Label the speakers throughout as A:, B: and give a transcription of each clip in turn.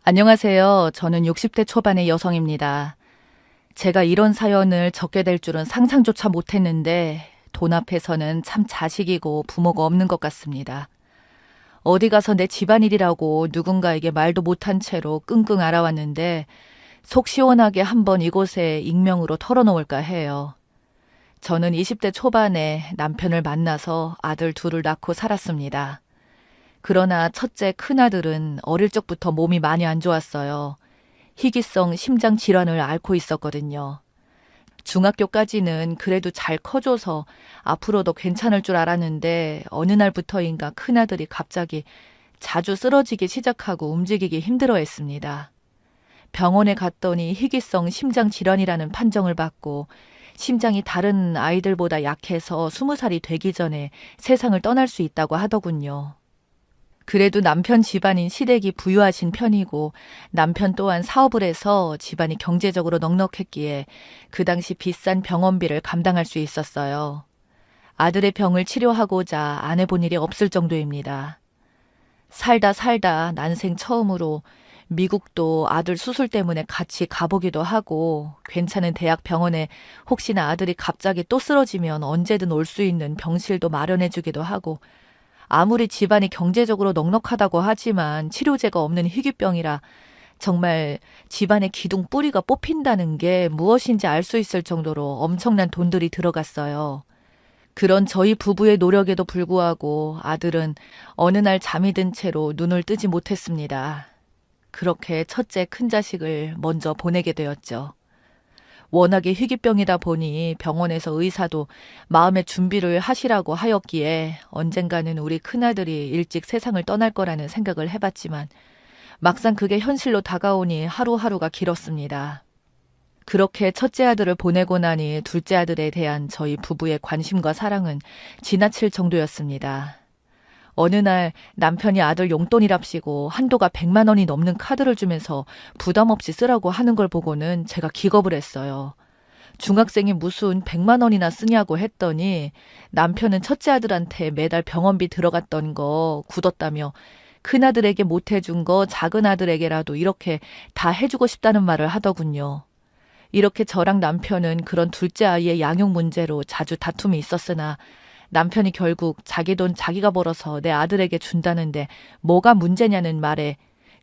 A: 안녕하세요. 저는 60대 초반의 여성입니다. 제가 이런 사연을 적게 될 줄은 상상조차 못했는데 돈 앞에서는 참 자식이고 부모가 없는 것 같습니다. 어디 가서 내 집안일이라고 누군가에게 말도 못한 채로 끙끙 앓아왔는데 속 시원하게 한번 이곳에 익명으로 털어놓을까 해요. 저는 20대 초반에 남편을 만나서 아들 둘을 낳고 살았습니다. 그러나 첫째 큰아들은 어릴 적부터 몸이 많이 안 좋았어요. 희귀성 심장 질환을 앓고 있었거든요. 중학교까지는 그래도 잘 커줘서 앞으로도 괜찮을 줄 알았는데 어느 날부터인가 큰아들이 갑자기 자주 쓰러지기 시작하고 움직이기 힘들어했습니다. 병원에 갔더니 희귀성 심장 질환이라는 판정을 받고 심장이 다른 아이들보다 약해서 20살이 되기 전에 세상을 떠날 수 있다고 하더군요. 그래도 남편 집안인 시댁이 부유하신 편이고 남편 또한 사업을 해서 집안이 경제적으로 넉넉했기에 그 당시 비싼 병원비를 감당할 수 있었어요. 아들의 병을 치료하고자 안 해본 일이 없을 정도입니다. 살다 살다 난생 처음으로 미국도 아들 수술 때문에 같이 가보기도 하고 괜찮은 대학 병원에 혹시나 아들이 갑자기 또 쓰러지면 언제든 올 수 있는 병실도 마련해주기도 하고 아무리 집안이 경제적으로 넉넉하다고 하지만 치료제가 없는 희귀병이라 정말 집안의 기둥 뿌리가 뽑힌다는 게 무엇인지 알 수 있을 정도로 엄청난 돈들이 들어갔어요. 그런 저희 부부의 노력에도 불구하고 아들은 어느 날 잠이 든 채로 눈을 뜨지 못했습니다. 그렇게 첫째 큰 자식을 먼저 보내게 되었죠. 워낙에 희귀병이다 보니 병원에서 의사도 마음의 준비를 하시라고 하였기에 언젠가는 우리 큰아들이 일찍 세상을 떠날 거라는 생각을 해봤지만 막상 그게 현실로 다가오니 하루하루가 길었습니다. 그렇게 첫째 아들을 보내고 나니 둘째 아들에 대한 저희 부부의 관심과 사랑은 지나칠 정도였습니다. 어느 날 남편이 아들 용돈이랍시고 한도가 100만 원이 넘는 카드를 주면서 부담 없이 쓰라고 하는 걸 보고는 제가 기겁을 했어요. 중학생이 무슨 100만 원이나 쓰냐고 했더니 남편은 첫째 아들한테 매달 병원비 들어갔던 거 굳었다며 큰아들에게 못 해준 거 작은 아들에게라도 이렇게 다 해주고 싶다는 말을 하더군요. 이렇게 저랑 남편은 그런 둘째 아이의 양육 문제로 자주 다툼이 있었으나 남편이 결국 자기 돈 자기가 벌어서 내 아들에게 준다는데 뭐가 문제냐는 말에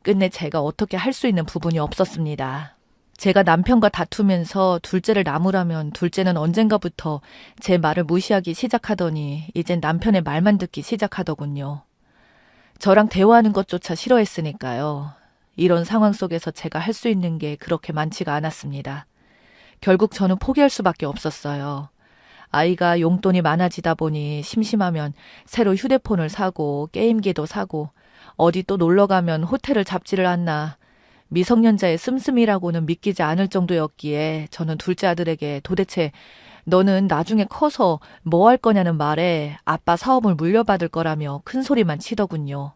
A: 끝내 제가 어떻게 할 수 있는 부분이 없었습니다. 제가 남편과 다투면서 둘째를 낳으라면 둘째는 언젠가부터 제 말을 무시하기 시작하더니 이젠 남편의 말만 듣기 시작하더군요. 저랑 대화하는 것조차 싫어했으니까요. 이런 상황 속에서 제가 할 수 있는 게 그렇게 많지가 않았습니다. 결국 저는 포기할 수밖에 없었어요. 아이가 용돈이 많아지다 보니 심심하면 새로 휴대폰을 사고 게임기도 사고 어디 또 놀러 가면 호텔을 잡지를 않나 미성년자의 씀씀이라고는 믿기지 않을 정도였기에 저는 둘째 아들에게 도대체 너는 나중에 커서 뭐 할 거냐는 말에 아빠 사업을 물려받을 거라며 큰 소리만 치더군요.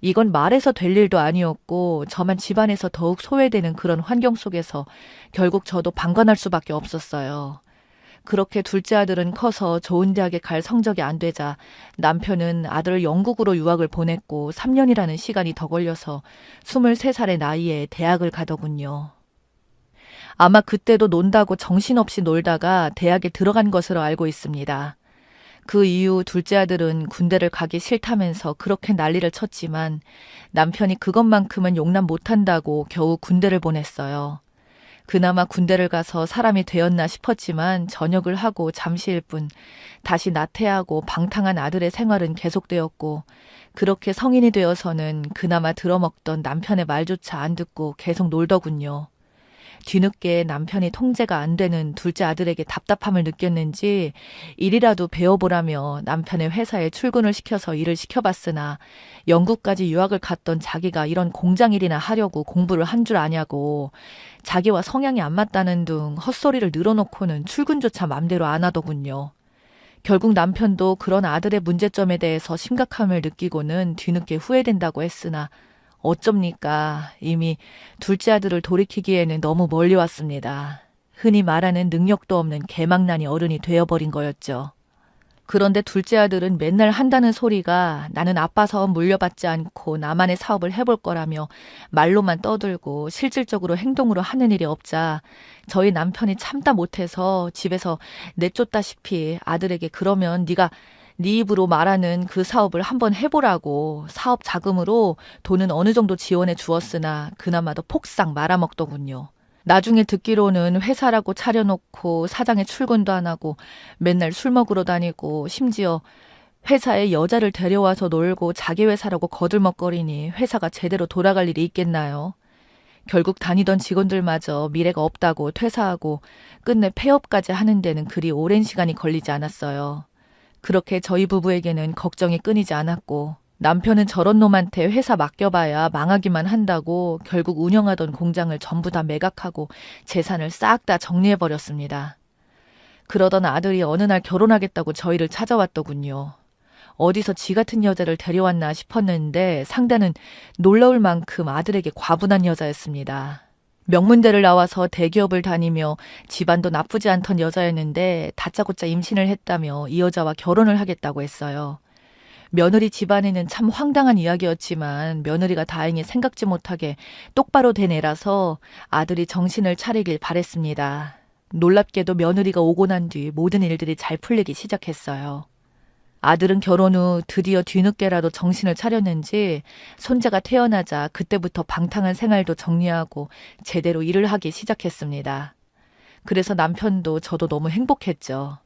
A: 이건 말해서 될 일도 아니었고 저만 집안에서 더욱 소외되는 그런 환경 속에서 결국 저도 방관할 수밖에 없었어요. 그렇게 둘째 아들은 커서 좋은 대학에 갈 성적이 안 되자 남편은 아들을 영국으로 유학을 보냈고 3년이라는 시간이 더 걸려서 23살의 나이에 대학을 가더군요. 아마 그때도 논다고 정신없이 놀다가 대학에 들어간 것으로 알고 있습니다. 그 이후 둘째 아들은 군대를 가기 싫다면서 그렇게 난리를 쳤지만 남편이 그것만큼은 용납 못한다고 겨우 군대를 보냈어요. 그나마 군대를 가서 사람이 되었나 싶었지만 전역을 하고 잠시일 뿐 다시 나태하고 방탕한 아들의 생활은 계속되었고 그렇게 성인이 되어서는 그나마 들어먹던 남편의 말조차 안 듣고 계속 놀더군요. 뒤늦게 남편이 통제가 안 되는 둘째 아들에게 답답함을 느꼈는지 일이라도 배워보라며 남편의 회사에 출근을 시켜서 일을 시켜봤으나 영국까지 유학을 갔던 자기가 이런 공장 일이나 하려고 공부를 한 줄 아냐고 자기와 성향이 안 맞다는 등 헛소리를 늘어놓고는 출근조차 맘대로 안 하더군요. 결국 남편도 그런 아들의 문제점에 대해서 심각함을 느끼고는 뒤늦게 후회된다고 했으나 어쩝니까? 이미 둘째 아들을 돌이키기에는 너무 멀리 왔습니다. 흔히 말하는 능력도 없는 개망나니 어른이 되어버린 거였죠. 그런데 둘째 아들은 맨날 한다는 소리가 나는 아빠 사업 물려받지 않고 나만의 사업을 해볼 거라며 말로만 떠들고 실질적으로 행동으로 하는 일이 없자 저희 남편이 참다 못해서 집에서 내쫓다시피 아들에게 그러면 네가 네 입으로 말하는 그 사업을 한번 해보라고 사업 자금으로 돈은 어느 정도 지원해 주었으나 그나마도 폭삭 말아먹더군요. 나중에 듣기로는 회사라고 차려놓고 사장에 출근도 안 하고 맨날 술 먹으러 다니고 심지어 회사에 여자를 데려와서 놀고 자기 회사라고 거들먹거리니 회사가 제대로 돌아갈 일이 있겠나요? 결국 다니던 직원들마저 미래가 없다고 퇴사하고 끝내 폐업까지 하는 데는 그리 오랜 시간이 걸리지 않았어요. 그렇게 저희 부부에게는 걱정이 끊이지 않았고 남편은 저런 놈한테 회사 맡겨봐야 망하기만 한다고 결국 운영하던 공장을 전부 다 매각하고 재산을 싹 다 정리해버렸습니다. 그러던 아들이 어느 날 결혼하겠다고 저희를 찾아왔더군요. 어디서 지 같은 여자를 데려왔나 싶었는데 상대는 놀라울 만큼 아들에게 과분한 여자였습니다. 명문대를 나와서 대기업을 다니며 집안도 나쁘지 않던 여자였는데 다짜고짜 임신을 했다며 이 여자와 결혼을 하겠다고 했어요. 며느리 집안에는 참 황당한 이야기였지만 며느리가 다행히 생각지 못하게 똑바로 된 애라서 아들이 정신을 차리길 바랬습니다. 놀랍게도 며느리가 오고 난 뒤 모든 일들이 잘 풀리기 시작했어요. 아들은 결혼 후 드디어 뒤늦게라도 정신을 차렸는지 손자가 태어나자 그때부터 방탕한 생활도 정리하고 제대로 일을 하기 시작했습니다. 그래서 남편도 저도 너무 행복했죠.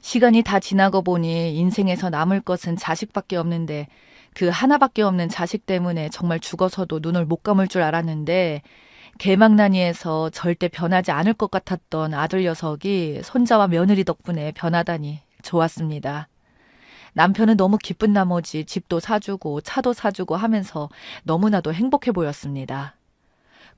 A: 시간이 다 지나고 보니 인생에서 남을 것은 자식밖에 없는데 그 하나밖에 없는 자식 때문에 정말 죽어서도 눈을 못 감을 줄 알았는데 개망나니에서 절대 변하지 않을 것 같았던 아들 녀석이 손자와 며느리 덕분에 변하다니 좋았습니다. 남편은 너무 기쁜 나머지 집도 사주고 차도 사주고 하면서 너무나도 행복해 보였습니다.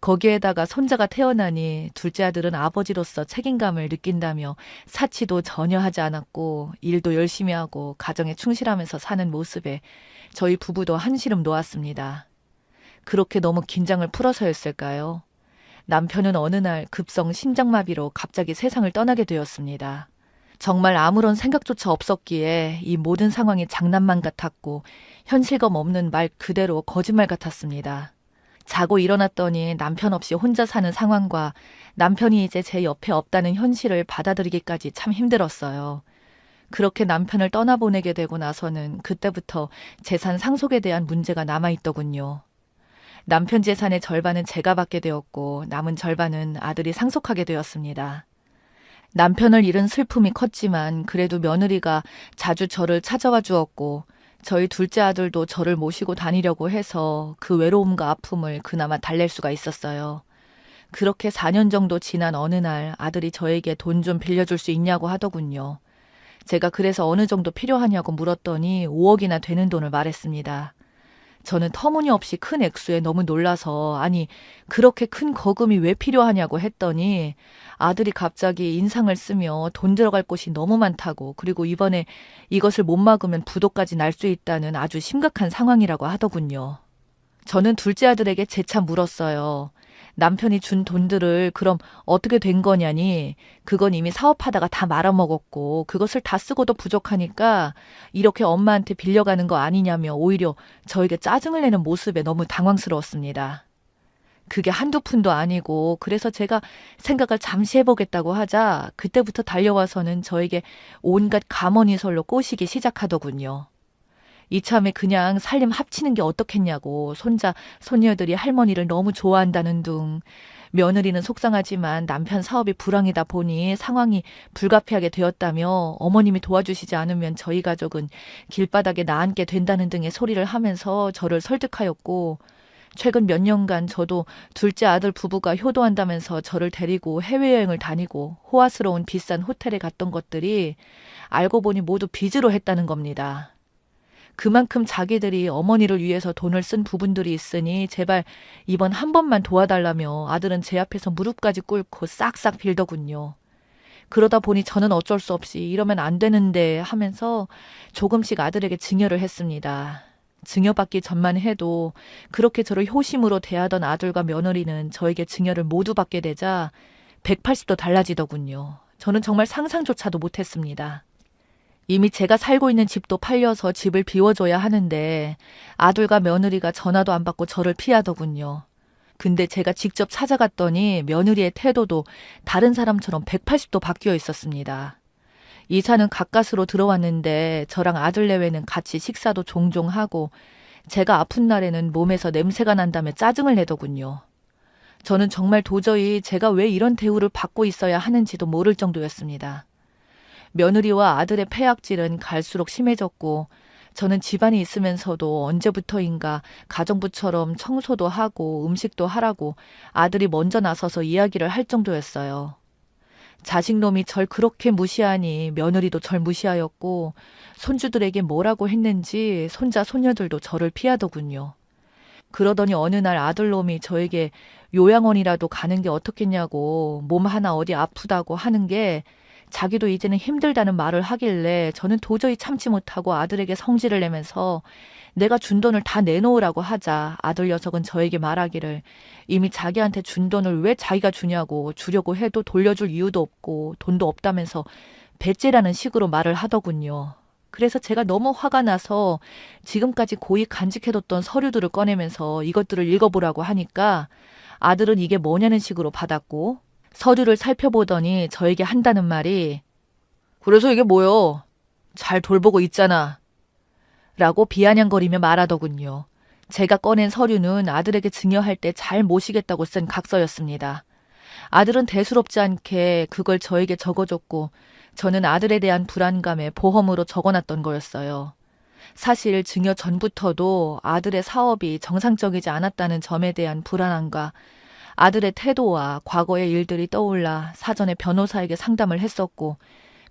A: 거기에다가 손자가 태어나니 둘째 아들은 아버지로서 책임감을 느낀다며 사치도 전혀 하지 않았고 일도 열심히 하고 가정에 충실하면서 사는 모습에 저희 부부도 한시름 놓았습니다. 그렇게 너무 긴장을 풀어서였을까요? 남편은 어느 날 급성 심장마비로 갑자기 세상을 떠나게 되었습니다. 정말 아무런 생각조차 없었기에 이 모든 상황이 장난만 같았고 현실감 없는 말 그대로 거짓말 같았습니다. 자고 일어났더니 남편 없이 혼자 사는 상황과 남편이 이제 제 옆에 없다는 현실을 받아들이기까지 참 힘들었어요. 그렇게 남편을 떠나보내게 되고 나서는 그때부터 재산 상속에 대한 문제가 남아있더군요. 남편 재산의 절반은 제가 받게 되었고 남은 절반은 아들이 상속하게 되었습니다. 남편을 잃은 슬픔이 컸지만 그래도 며느리가 자주 저를 찾아와 주었고 저희 둘째 아들도 저를 모시고 다니려고 해서 그 외로움과 아픔을 그나마 달랠 수가 있었어요. 그렇게 4년 정도 지난 어느 날 아들이 저에게 돈 좀 빌려줄 수 있냐고 하더군요. 제가 그래서 어느 정도 필요하냐고 물었더니 5억이나 되는 돈을 말했습니다. 저는 터무니없이 큰 액수에 너무 놀라서 아니 그렇게 큰 거금이 왜 필요하냐고 했더니 아들이 갑자기 인상을 쓰며 돈 들어갈 곳이 너무 많다고 그리고 이번에 이것을 못 막으면 부도까지 날 수 있다는 아주 심각한 상황이라고 하더군요. 저는 둘째 아들에게 재차 물었어요. 남편이 준 돈들을 그럼 어떻게 된 거냐니 그건 이미 사업하다가 다 말아먹었고 그것을 다 쓰고도 부족하니까 이렇게 엄마한테 빌려가는 거 아니냐며 오히려 저에게 짜증을 내는 모습에 너무 당황스러웠습니다. 그게 한두 푼도 아니고 그래서 제가 생각을 잠시 해보겠다고 하자 그때부터 달려와서는 저에게 온갖 감언이설로 꼬시기 시작하더군요. 이참에 그냥 살림 합치는 게 어떻겠냐고 손자, 손녀들이 할머니를 너무 좋아한다는 둥 며느리는 속상하지만 남편 사업이 불황이다 보니 상황이 불가피하게 되었다며 어머님이 도와주시지 않으면 저희 가족은 길바닥에 나앉게 된다는 등의 소리를 하면서 저를 설득하였고 최근 몇 년간 저도 둘째 아들 부부가 효도한다면서 저를 데리고 해외여행을 다니고 호화스러운 비싼 호텔에 갔던 것들이 알고 보니 모두 빚으로 했다는 겁니다. 그만큼 자기들이 어머니를 위해서 돈을 쓴 부분들이 있으니 제발 이번 한 번만 도와달라며 아들은 제 앞에서 무릎까지 꿇고 싹싹 빌더군요. 그러다 보니 저는 어쩔 수 없이 이러면 안 되는데 하면서 조금씩 아들에게 증여를 했습니다. 증여받기 전만 해도 그렇게 저를 효심으로 대하던 아들과 며느리는 저에게 증여를 모두 받게 되자 180도 달라지더군요. 저는 정말 상상조차도 못했습니다. 이미 제가 살고 있는 집도 팔려서 집을 비워줘야 하는데 아들과 며느리가 전화도 안 받고 저를 피하더군요. 근데 제가 직접 찾아갔더니 며느리의 태도도 다른 사람처럼 180도 바뀌어 있었습니다. 이사는 가까스로 들어왔는데 저랑 아들 내외는 같이 식사도 종종 하고 제가 아픈 날에는 몸에서 냄새가 난다며 짜증을 내더군요. 저는 정말 도저히 제가 왜 이런 대우를 받고 있어야 하는지도 모를 정도였습니다. 며느리와 아들의 폐악질은 갈수록 심해졌고 저는 집안에 있으면서도 언제부터인가 가정부처럼 청소도 하고 음식도 하라고 아들이 먼저 나서서 이야기를 할 정도였어요. 자식놈이 절 그렇게 무시하니 며느리도 절 무시하였고 손주들에게 뭐라고 했는지 손자 손녀들도 저를 피하더군요. 그러더니 어느 날 아들놈이 저에게 요양원이라도 가는 게 어떻겠냐고 몸 하나 어디 아프다고 하는 게 자기도 이제는 힘들다는 말을 하길래 저는 도저히 참지 못하고 아들에게 성질을 내면서 내가 준 돈을 다 내놓으라고 하자 아들 녀석은 저에게 말하기를 이미 자기한테 준 돈을 왜 자기가 주냐고 주려고 해도 돌려줄 이유도 없고 돈도 없다면서 배째라는 식으로 말을 하더군요. 그래서 제가 너무 화가 나서 지금까지 고이 간직해뒀던 서류들을 꺼내면서 이것들을 읽어보라고 하니까 아들은 이게 뭐냐는 식으로 받았고 서류를 살펴보더니 저에게 한다는 말이 그래서 이게 뭐요? 잘 돌보고 있잖아. 라고 비아냥거리며 말하더군요. 제가 꺼낸 서류는 아들에게 증여할 때 잘 모시겠다고 쓴 각서였습니다. 아들은 대수롭지 않게 그걸 저에게 적어줬고 저는 아들에 대한 불안감에 보험으로 적어놨던 거였어요. 사실 증여 전부터도 아들의 사업이 정상적이지 않았다는 점에 대한 불안함과 아들의 태도와 과거의 일들이 떠올라 사전에 변호사에게 상담을 했었고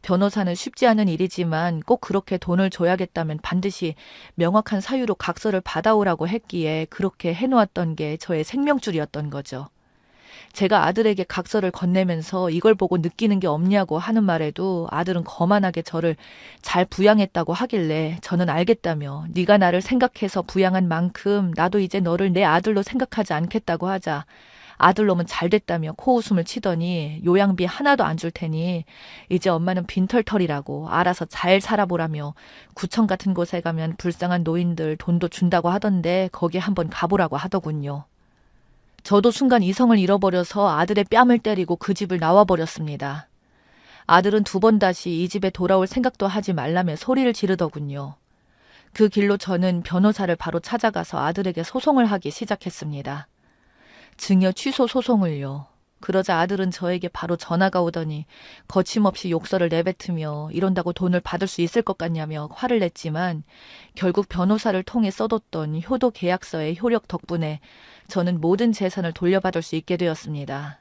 A: 변호사는 쉽지 않은 일이지만 꼭 그렇게 돈을 줘야겠다면 반드시 명확한 사유로 각서를 받아오라고 했기에 그렇게 해놓았던 게 저의 생명줄이었던 거죠. 제가 아들에게 각서를 건네면서 이걸 보고 느끼는 게 없냐고 하는 말에도 아들은 거만하게 저를 잘 부양했다고 하길래 저는 알겠다며 네가 나를 생각해서 부양한 만큼 나도 이제 너를 내 아들로 생각하지 않겠다고 하자 아들놈은 잘 됐다며 코웃음을 치더니 요양비 하나도 안 줄 테니 이제 엄마는 빈털털이라고 알아서 잘 살아보라며 구청 같은 곳에 가면 불쌍한 노인들 돈도 준다고 하던데 거기 한번 가보라고 하더군요. 저도 순간 이성을 잃어버려서 아들의 뺨을 때리고 그 집을 나와버렸습니다. 아들은 2번 다시 이 집에 돌아올 생각도 하지 말라며 소리를 지르더군요. 그 길로 저는 변호사를 바로 찾아가서 아들에게 소송을 하기 시작했습니다. 증여 취소 소송을요. 그러자 아들은 저에게 바로 전화가 오더니 거침없이 욕설을 내뱉으며 이런다고 돈을 받을 수 있을 것 같냐며 화를 냈지만 결국 변호사를 통해 써뒀던 효도 계약서의 효력 덕분에 저는 모든 재산을 돌려받을 수 있게 되었습니다.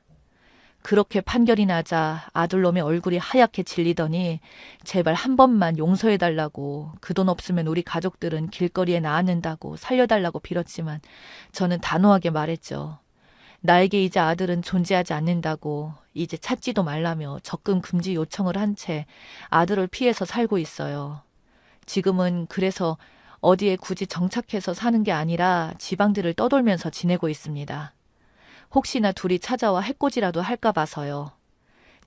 A: 그렇게 판결이 나자 아들놈의 얼굴이 하얗게 질리더니 제발 한 번만 용서해달라고 그 돈 없으면 우리 가족들은 길거리에 나앉는다고 살려달라고 빌었지만 저는 단호하게 말했죠. 나에게 이제 아들은 존재하지 않는다고 이제 찾지도 말라며 적금 금지 요청을 한 채 아들을 피해서 살고 있어요. 지금은 그래서 어디에 굳이 정착해서 사는 게 아니라 지방들을 떠돌면서 지내고 있습니다. 혹시나 둘이 찾아와 해코지라도 할까 봐서요.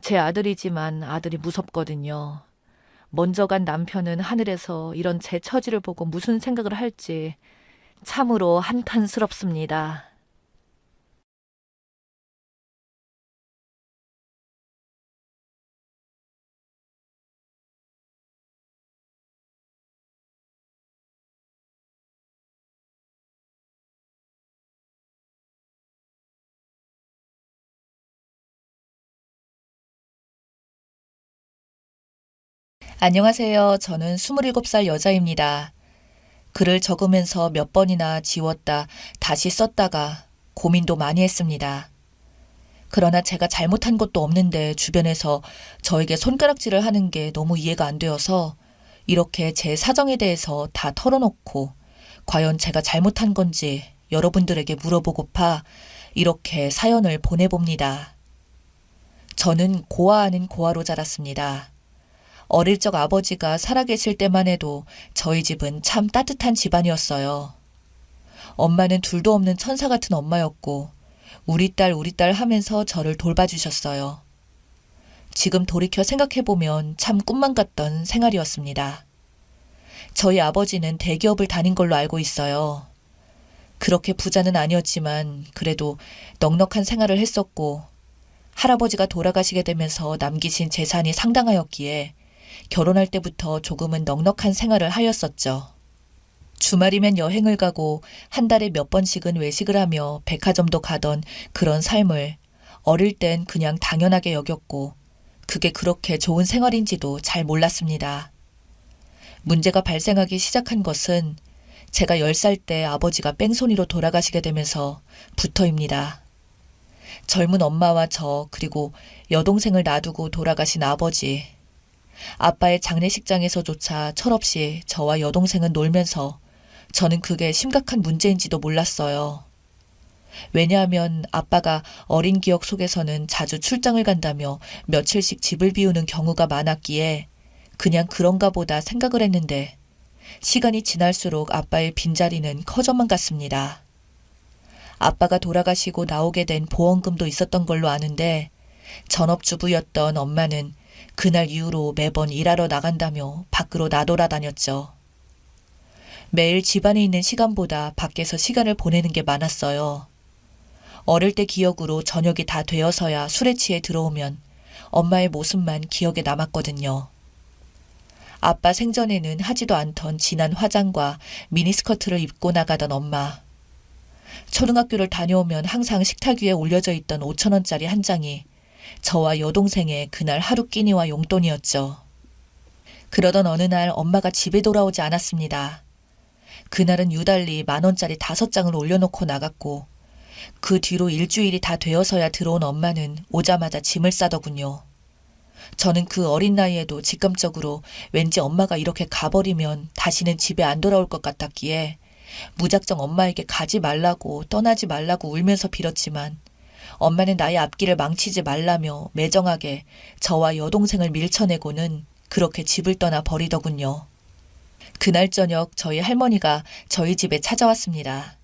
A: 제 아들이지만 아들이 무섭거든요. 먼저 간 남편은 하늘에서 이런 제 처지를 보고 무슨 생각을 할지 참으로 한탄스럽습니다. 안녕하세요. 저는 27살 여자입니다. 글을 적으면서 몇 번이나 지웠다 다시 썼다가 고민도 많이 했습니다. 그러나 제가 잘못한 것도 없는데 주변에서 저에게 손가락질을 하는 게 너무 이해가 안 되어서 이렇게 제 사정에 대해서 다 털어놓고 과연 제가 잘못한 건지 여러분들에게 물어보고파 이렇게 사연을 보내봅니다. 저는 고아 아닌 고아로 자랐습니다. 어릴 적 아버지가 살아계실 때만 해도 저희 집은 참 따뜻한 집안이었어요. 엄마는 둘도 없는 천사 같은 엄마였고 우리 딸 하면서 저를 돌봐주셨어요. 지금 돌이켜 생각해보면 참 꿈만 같던 생활이었습니다. 저희 아버지는 대기업을 다닌 걸로 알고 있어요. 그렇게 부자는 아니었지만 그래도 넉넉한 생활을 했었고 할아버지가 돌아가시게 되면서 남기신 재산이 상당하였기에 결혼할 때부터 조금은 넉넉한 생활을 하였었죠. 주말이면 여행을 가고 한 달에 몇 번씩은 외식을 하며 백화점도 가던 그런 삶을 어릴 땐 그냥 당연하게 여겼고 그게 그렇게 좋은 생활인지도 잘 몰랐습니다. 문제가 발생하기 시작한 것은 제가 10살 때 아버지가 뺑소니로 돌아가시게 되면서부터입니다. 젊은 엄마와 저 그리고 여동생을 놔두고 돌아가신 아버지. 아빠의 장례식장에서조차 철없이 저와 여동생은 놀면서 저는 그게 심각한 문제인지도 몰랐어요. 왜냐하면 아빠가 어린 기억 속에서는 자주 출장을 간다며 며칠씩 집을 비우는 경우가 많았기에 그냥 그런가 보다 생각을 했는데 시간이 지날수록 아빠의 빈자리는 커져만 갔습니다. 아빠가 돌아가시고 나오게 된 보험금도 있었던 걸로 아는데 전업주부였던 엄마는 그날 이후로 매번 일하러 나간다며 밖으로 나돌아다녔죠. 매일 집안에 있는 시간보다 밖에서 시간을 보내는 게 많았어요. 어릴 때 기억으로 저녁이 다 되어서야 술에 취해 들어오면 엄마의 모습만 기억에 남았거든요. 아빠 생전에는 하지도 않던 진한 화장과 미니스커트를 입고 나가던 엄마. 초등학교를 다녀오면 항상 식탁 위에 올려져 있던 5,000원짜리 한 장이 저와 여동생의 그날 하루 끼니와 용돈이었죠. 그러던 어느 날 엄마가 집에 돌아오지 않았습니다. 그날은 유달리 10,000원짜리 5장을 올려놓고 나갔고 그 뒤로 일주일이 다 되어서야 들어온 엄마는 오자마자 짐을 싸더군요. 저는 그 어린 나이에도 직감적으로 왠지 엄마가 이렇게 가버리면 다시는 집에 안 돌아올 것 같았기에 무작정 엄마에게 가지 말라고 떠나지 말라고 울면서 빌었지만 엄마는 나의 앞길을 망치지 말라며 매정하게 저와 여동생을 밀쳐내고는 그렇게 집을 떠나 버리더군요. 그날 저녁 저희 할머니가 저희 집에 찾아왔습니다.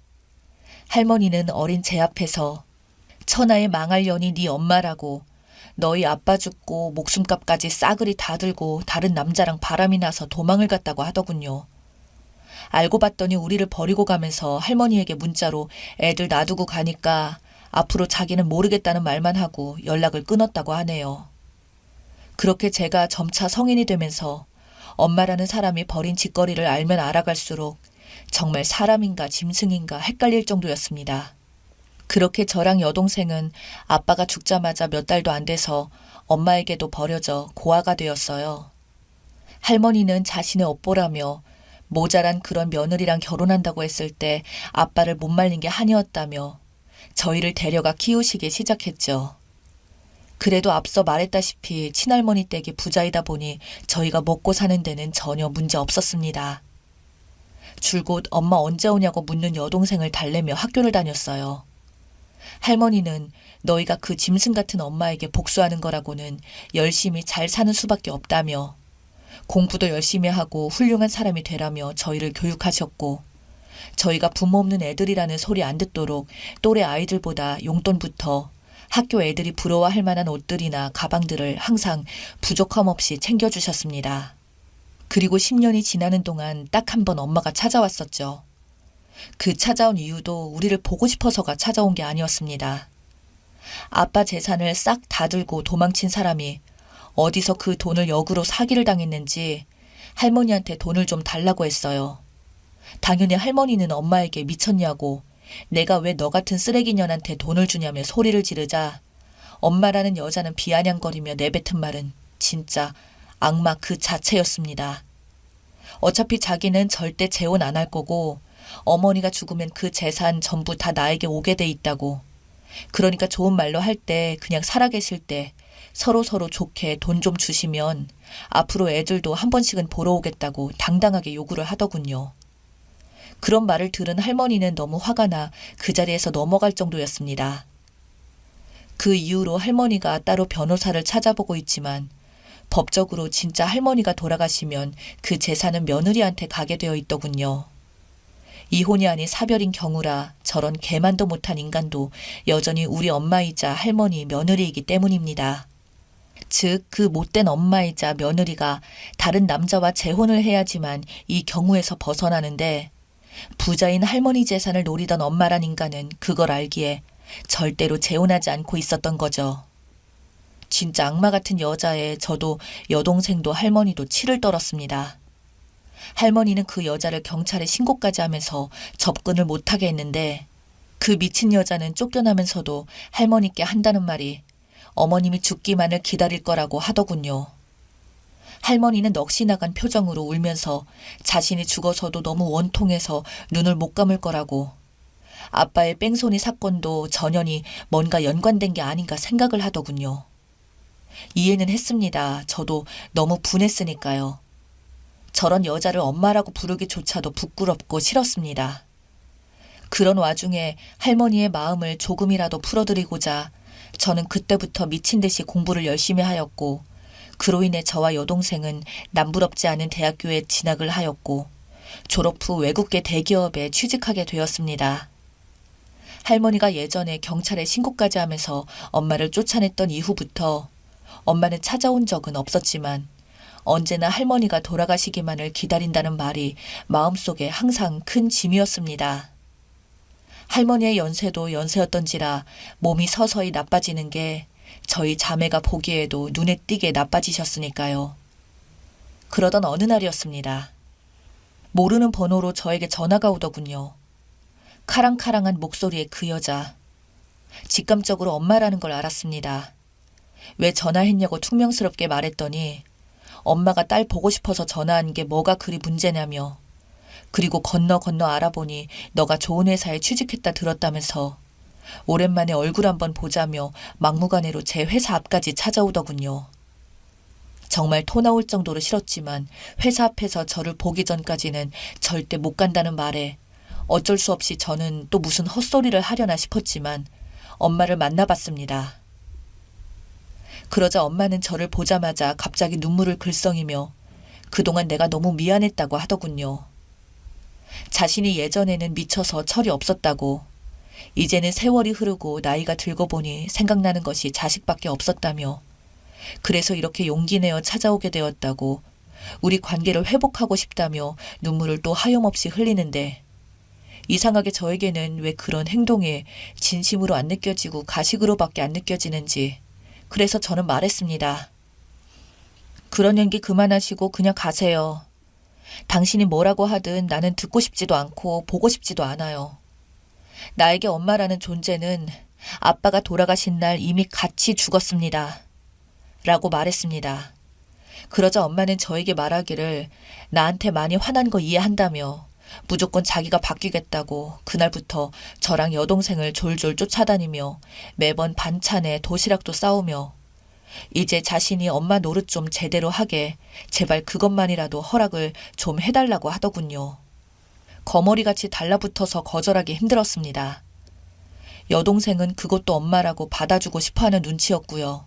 A: 할머니는 어린 제 앞에서 천하의 망할 년이 네 엄마라고 너희 아빠 죽고 목숨값까지 싸그리 다 들고 다른 남자랑 바람이 나서 도망을 갔다고 하더군요. 알고 봤더니 우리를 버리고 가면서 할머니에게 문자로 애들 놔두고 가니까 앞으로 자기는 모르겠다는 말만 하고 연락을 끊었다고 하네요. 그렇게 제가 점차 성인이 되면서 엄마라는 사람이 버린 짓거리를 알면 알아갈수록 정말 사람인가 짐승인가 헷갈릴 정도였습니다. 그렇게 저랑 여동생은 아빠가 죽자마자 몇 달도 안 돼서 엄마에게도 버려져 고아가 되었어요. 할머니는 자신의 업보라며 모자란 그런 며느리랑 결혼한다고 했을 때 아빠를 못 말린 게 한이었다며 저희를 데려가 키우시기 시작했죠. 그래도 앞서 말했다시피 친할머니 댁이 부자이다 보니 저희가 먹고 사는 데는 전혀 문제 없었습니다. 줄곧 엄마 언제 오냐고 묻는 여동생을 달래며 학교를 다녔어요. 할머니는 너희가 그 짐승 같은 엄마에게 복수하는 거라고는 열심히 잘 사는 수밖에 없다며 공부도 열심히 하고 훌륭한 사람이 되라며 저희를 교육하셨고 저희가 부모 없는 애들이라는 소리 안 듣도록 또래 아이들보다 용돈부터 학교 애들이 부러워할 만한 옷들이나 가방들을 항상 부족함 없이 챙겨주셨습니다. 그리고 10년이 지나는 동안 딱 한 번 엄마가 찾아왔었죠. 그 찾아온 이유도 우리를 보고 싶어서가 찾아온 게 아니었습니다. 아빠 재산을 싹 다 들고 도망친 사람이 어디서 그 돈을 역으로 사기를 당했는지 할머니한테 돈을 좀 달라고 했어요. 당연히 할머니는 엄마에게 미쳤냐고 내가 왜 너 같은 쓰레기년한테 돈을 주냐며 소리를 지르자 엄마라는 여자는 비아냥거리며 내뱉은 말은 진짜 악마 그 자체였습니다. 어차피 자기는 절대 재혼 안 할 거고 어머니가 죽으면 그 재산 전부 다 나에게 오게 돼 있다고. 그러니까 좋은 말로 할 때 그냥 살아계실 때 서로 좋게 돈 좀 주시면 앞으로 애들도 한 번씩은 보러 오겠다고 당당하게 요구를 하더군요. 그런 말을 들은 할머니는 너무 화가 나 그 자리에서 넘어갈 정도였습니다. 그 이후로 할머니가 따로 변호사를 찾아보고 있지만 법적으로 진짜 할머니가 돌아가시면 그 재산은 며느리한테 가게 되어 있더군요. 이혼이 아닌 사별인 경우라 저런 개만도 못한 인간도 여전히 우리 엄마이자 할머니 며느리이기 때문입니다. 즉, 그 못된 엄마이자 며느리가 다른 남자와 재혼을 해야지만 이 경우에서 벗어나는데 부자인 할머니 재산을 노리던 엄마란 인간은 그걸 알기에 절대로 재혼하지 않고 있었던 거죠. 진짜 악마 같은 여자에 저도 여동생도 할머니도 치를 떨었습니다. 할머니는 그 여자를 경찰에 신고까지 하면서 접근을 못하게 했는데 그 미친 여자는 쫓겨나면서도 할머니께 한다는 말이 어머님이 죽기만을 기다릴 거라고 하더군요. 할머니는 넋이 나간 표정으로 울면서 자신이 죽어서도 너무 원통해서 눈을 못 감을 거라고, 아빠의 뺑소니 사건도 전연히 뭔가 연관된 게 아닌가 생각을 하더군요. 이해는 했습니다. 저도 너무 분했으니까요. 저런 여자를 엄마라고 부르기조차도 부끄럽고 싫었습니다. 그런 와중에 할머니의 마음을 조금이라도 풀어드리고자 저는 그때부터 미친 듯이 공부를 열심히 하였고, 그로 인해 저와 여동생은 남부럽지 않은 대학교에 진학을 하였고 졸업 후 외국계 대기업에 취직하게 되었습니다. 할머니가 예전에 경찰에 신고까지 하면서 엄마를 쫓아냈던 이후부터 엄마는 찾아온 적은 없었지만 언제나 할머니가 돌아가시기만을 기다린다는 말이 마음속에 항상 큰 짐이었습니다. 할머니의 연세도 연세였던지라 몸이 서서히 나빠지는 게 저희 자매가 보기에도 눈에 띄게 나빠지셨으니까요. 그러던 어느 날이었습니다. 모르는 번호로 저에게 전화가 오더군요. 카랑카랑한 목소리의 그 여자. 직감적으로 엄마라는 걸 알았습니다. 왜 전화했냐고 퉁명스럽게 말했더니 엄마가 딸 보고 싶어서 전화한 게 뭐가 그리 문제냐며, 그리고 건너 알아보니 너가 좋은 회사에 취직했다 들었다면서 오랜만에 얼굴 한번 보자며 막무가내로 제 회사 앞까지 찾아오더군요. 정말 토 나올 정도로 싫었지만 회사 앞에서 저를 보기 전까지는 절대 못 간다는 말에 어쩔 수 없이 저는 또 무슨 헛소리를 하려나 싶었지만 엄마를 만나봤습니다. 그러자 엄마는 저를 보자마자 갑자기 눈물을 글썽이며 그동안 내가 너무 미안했다고 하더군요. 자신이 예전에는 미쳐서 철이 없었다고, 이제는 세월이 흐르고 나이가 들고 보니 생각나는 것이 자식밖에 없었다며, 그래서 이렇게 용기 내어 찾아오게 되었다고, 우리 관계를 회복하고 싶다며 눈물을 또 하염없이 흘리는데, 이상하게 저에게는 왜 그런 행동에 진심으로 안 느껴지고 가식으로밖에 안 느껴지는지, 그래서 저는 말했습니다. 그런 연기 그만하시고 그냥 가세요. 당신이 뭐라고 하든 나는 듣고 싶지도 않고 보고 싶지도 않아요. 나에게 엄마라는 존재는 아빠가 돌아가신 날 이미 같이 죽었습니다. 라고 말했습니다. 그러자 엄마는 저에게 말하기를 나한테 많이 화난 거 이해한다며 무조건 자기가 바뀌겠다고 그날부터 저랑 여동생을 졸졸 쫓아다니며 매번 반찬에 도시락도 싸우며 이제 자신이 엄마 노릇 좀 제대로 하게 제발 그것만이라도 허락을 좀 해달라고 하더군요. 거머리같이 달라붙어서 거절하기 힘들었습니다. 여동생은 그것도 엄마라고 받아주고 싶어하는 눈치였고요.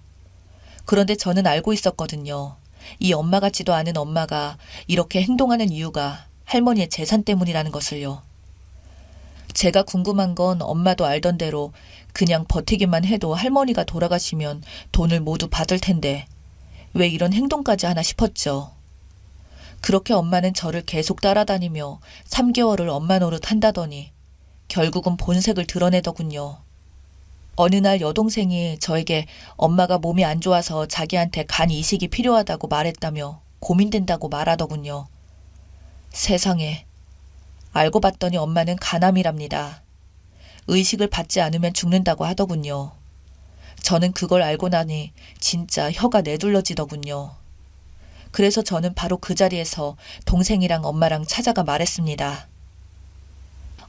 A: 그런데 저는 알고 있었거든요. 이 엄마 같지도 않은 엄마가 이렇게 행동하는 이유가 할머니의 재산 때문이라는 것을요. 제가 궁금한 건 엄마도 알던 대로 그냥 버티기만 해도 할머니가 돌아가시면 돈을 모두 받을 텐데 왜 이런 행동까지 하나 싶었죠. 그렇게 엄마는 저를 계속 따라다니며 3개월을 엄마 노릇 한다더니 결국은 본색을 드러내더군요. 어느 날 여동생이 저에게 엄마가 몸이 안 좋아서 자기한테 간 이식이 필요하다고 말했다며 고민된다고 말하더군요. 세상에. 알고 봤더니 엄마는 간암이랍니다. 의식을 받지 않으면 죽는다고 하더군요. 저는 그걸 알고 나니 진짜 혀가 내둘러지더군요. 그래서 저는 바로 그 자리에서 동생이랑 엄마랑 찾아가 말했습니다.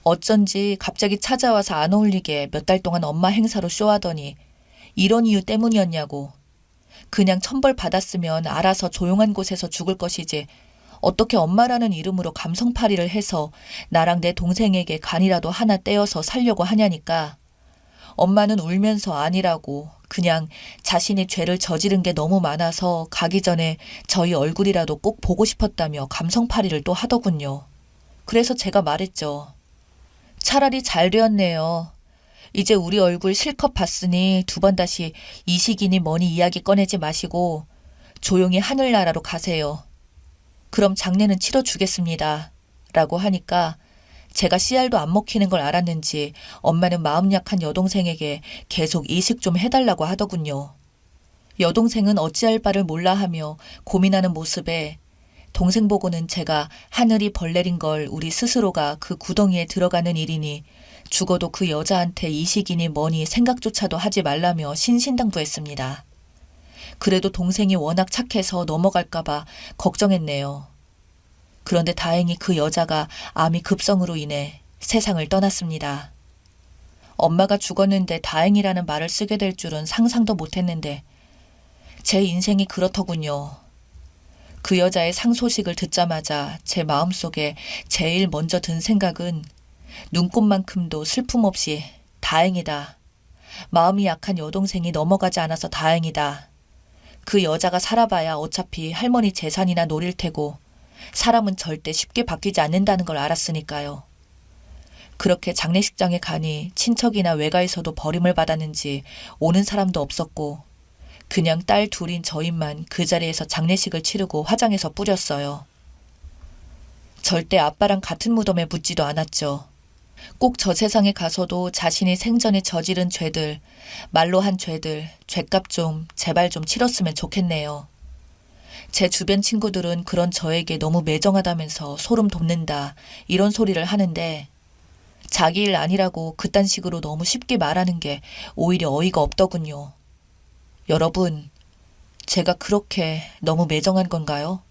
A: 어쩐지 갑자기 찾아와서 안 어울리게 몇 달 동안 엄마 행사로 쇼하더니 이런 이유 때문이었냐고. 그냥 천벌 받았으면 알아서 조용한 곳에서 죽을 것이지 어떻게 엄마라는 이름으로 감성팔이를 해서 나랑 내 동생에게 간이라도 하나 떼어서 살려고 하냐니까. 엄마는 울면서 아니라고 그냥 자신이 죄를 저지른 게 너무 많아서 가기 전에 저희 얼굴이라도 꼭 보고 싶었다며 감성팔이를 또 하더군요. 그래서 제가 말했죠. 차라리 잘 되었네요. 이제 우리 얼굴 실컷 봤으니 두 번 다시 이식이니 뭐니 이야기 꺼내지 마시고 조용히 하늘나라로 가세요. 그럼 장례는 치러주겠습니다. 라고 하니까 제가 씨알도 안 먹히는 걸 알았는지 엄마는 마음 약한 여동생에게 계속 이식 좀 해달라고 하더군요. 여동생은 어찌할 바를 몰라 하며 고민하는 모습에 동생 보고는 제가 하늘이 벌레린 걸 우리 스스로가 그 구덩이에 들어가는 일이니 죽어도 그 여자한테 이식이니 뭐니 생각조차도 하지 말라며 신신당부했습니다. 그래도 동생이 워낙 착해서 넘어갈까봐 걱정했네요. 그런데 다행히 그 여자가 암이 급성으로 인해 세상을 떠났습니다. 엄마가 죽었는데 다행이라는 말을 쓰게 될 줄은 상상도 못했는데 제 인생이 그렇더군요. 그 여자의 상소식을 듣자마자 제 마음속에 제일 먼저 든 생각은 눈꽃만큼도 슬픔 없이 다행이다. 마음이 약한 여동생이 넘어가지 않아서 다행이다. 그 여자가 살아봐야 어차피 할머니 재산이나 노릴 테고 사람은 절대 쉽게 바뀌지 않는다는 걸 알았으니까요. 그렇게 장례식장에 가니 친척이나 외가에서도 버림을 받았는지 오는 사람도 없었고 그냥 딸 둘인 저희만 그 자리에서 장례식을 치르고 화장해서 뿌렸어요. 절대 아빠랑 같은 무덤에 묻지도 않았죠. 꼭 저 세상에 가서도 자신이 생전에 저지른 죄들, 말로 한 죄들, 죄값 좀 제발 좀 치렀으면 좋겠네요. 제 주변 친구들은 그런 저에게 너무 매정하다면서 소름 돋는다 이런 소리를 하는데 자기 일 아니라고 그딴 식으로 너무 쉽게 말하는 게 오히려 어이가 없더군요. 여러분, 제가 그렇게 너무 매정한 건가요?